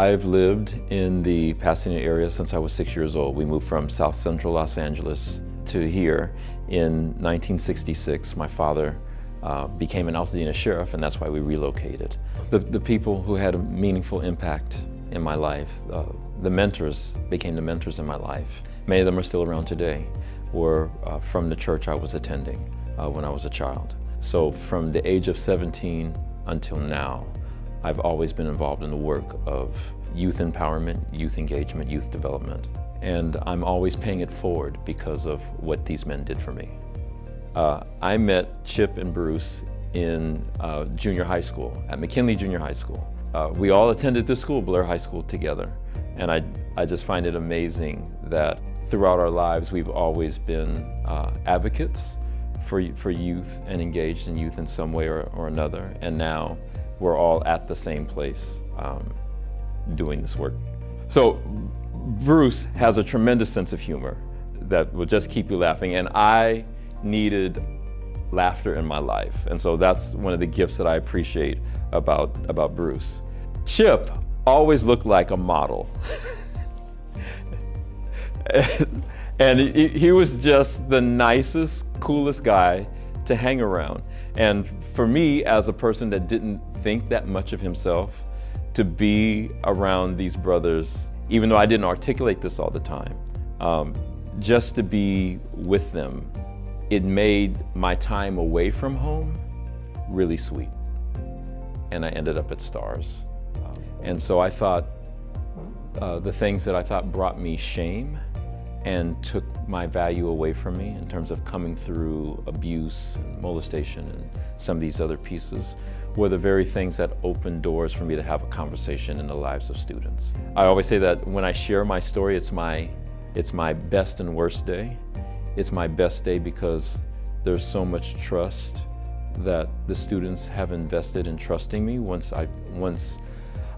I've lived in the Pasadena area since I was 6 years old. We moved from South Central Los Angeles to here in 1966. My father became an Pasadena sheriff, and that's why we relocated. The people who had a meaningful impact in my life, the mentors became the mentors in my life. Many of them are still around today, were from the church I was attending when I was a child. So from the age of 17 until now, I've always been involved in the work of youth empowerment, youth engagement, youth development. And I'm always paying it forward because of what these men did for me. I met Chip and Bruce in junior high school, at McKinley Junior High School. We all attended this school, Blair High School, together. And I just find it amazing that throughout our lives, we've always been advocates for youth and engaged in youth in some way or another. And now we're all at the same place doing this work. So Bruce has a tremendous sense of humor that will just keep you laughing. And I needed laughter in my life. And so that's one of the gifts that I appreciate about Bruce. Chip always looked like a model. And he was just the nicest, coolest guy to hang around. And for me, as a person that didn't think that much of himself, to be around these brothers, even though I didn't articulate this all the time, just to be with them, it made my time away from home really sweet. And I ended up at Stars. And so I thought the things that I thought brought me shame and took my value away from me in terms of coming through abuse and molestation and some of these other pieces were the very things that opened doors for me to have a conversation in the lives of students. I always say that when I share my story, it's my best and worst day. It's my best day because there's so much trust that the students have invested in trusting me once I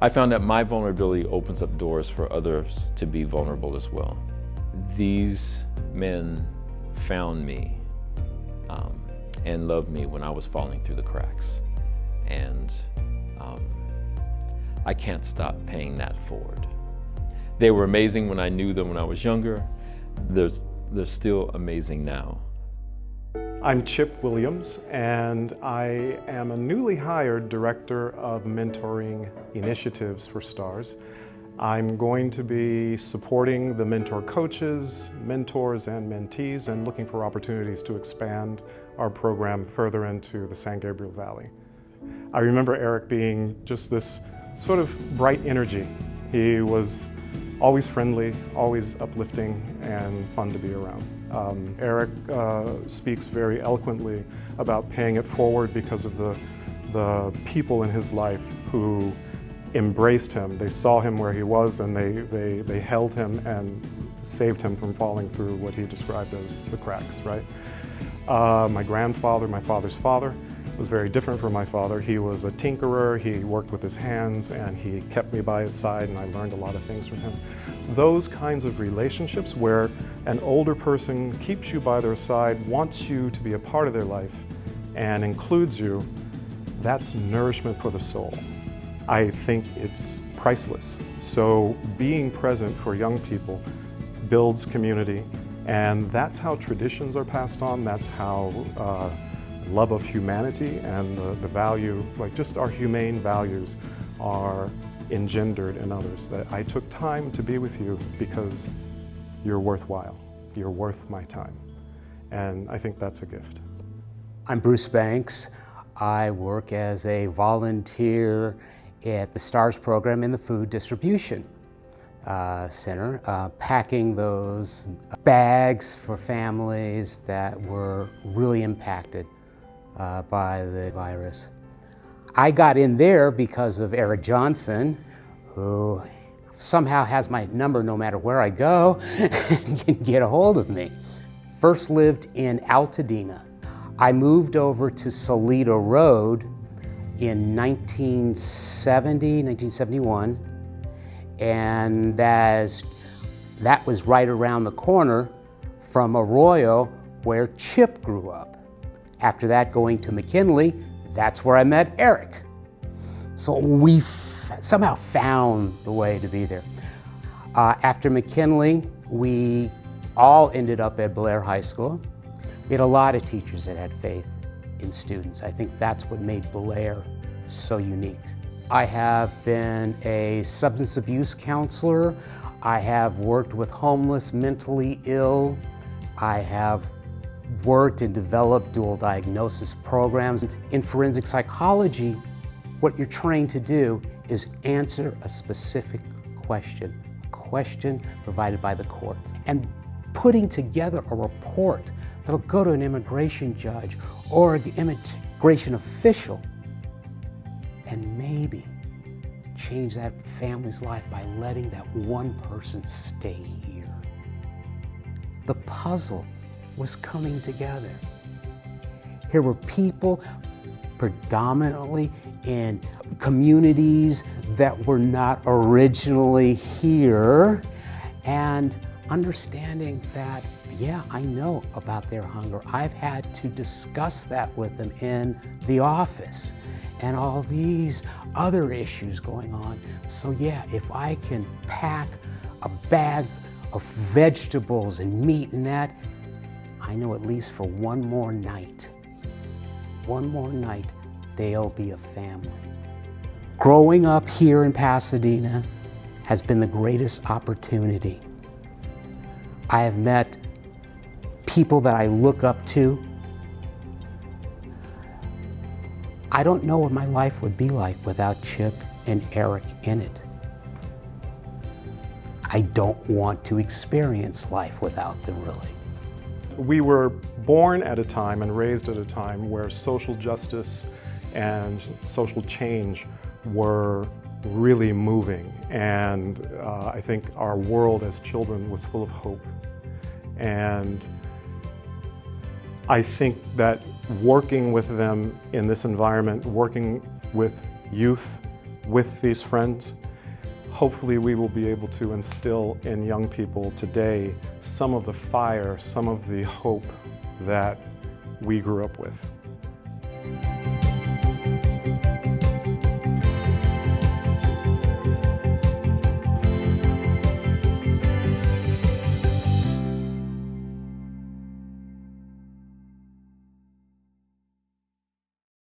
found that my vulnerability opens up doors for others to be vulnerable as well. These men found me and loved me when I was falling through the cracks. And I can't stop paying that forward. They were amazing when I knew them when I was younger. They're still amazing now. I'm Chip Williams, and I am a newly hired Director of Mentoring Initiatives for STARS. I'm going to be supporting the mentor coaches, mentors, and mentees, and looking for opportunities to expand our program further into the San Gabriel Valley. I remember Eric being just this sort of bright energy. He was always friendly, always uplifting, and fun to be around. Eric speaks very eloquently about paying it forward because of the people in his life who embraced him. They saw him where he was, and they held him and saved him from falling through what he described as the cracks, right? My grandfather, my father's father, was very different from my father. He was a tinkerer, he worked with his hands, and he kept me by his side, and I learned a lot of things from him. Those kinds of relationships where an older person keeps you by their side, wants you to be a part of their life, and includes you, that's nourishment for the soul. I think it's priceless. So being present for young people builds community, and that's how traditions are passed on. That's how love of humanity and the value, like just our humane values, are engendered in others. That I took time to be with you because you're worthwhile. You're worth my time. And I think that's a gift. I'm Bruce Banks. I work as a volunteer at the STARS program in the Food Distribution Center, packing those bags for families that were really impacted by the virus. I got in there because of Eric Johnson, who somehow has my number no matter where I go and can get a hold of me. First lived in Altadena. I moved over to Salito Road in 1971, and that was right around the corner from Arroyo, where Chip grew up. After that, going to McKinley, that's where I met Eric. So we somehow found the way to be there. After McKinley, we all ended up at Blair High School. We had a lot of teachers that had faith in students. I think that's what made Blair so unique. I have been a substance abuse counselor. I have worked with homeless, mentally ill. I have worked and developed dual diagnosis programs. In forensic psychology, what you're trained to do is answer a specific question, a question provided by the court. And putting together a report that'll go to an immigration judge or an immigration official and maybe change that family's life by letting that one person stay here. The puzzle was coming together. Here were people predominantly in communities that were not originally here, and understanding that, yeah, I know about their hunger. I've had to discuss that with them in the office and all these other issues going on. So yeah, if I can pack a bag of vegetables and meat and that, I know at least for one more night, they'll be a family. Growing up here in Pasadena has been the greatest opportunity. I have met people that I look up to. I don't know what my life would be like without Chip and Eric in it. I don't want to experience life without them, really. We were born at a time and raised at a time where social justice and social change were really moving, and I think our world as children was full of hope. And I think that working with them in this environment, working with youth, with these friends, hopefully we will be able to instill in young people today some of the fire, some of the hope that we grew up with.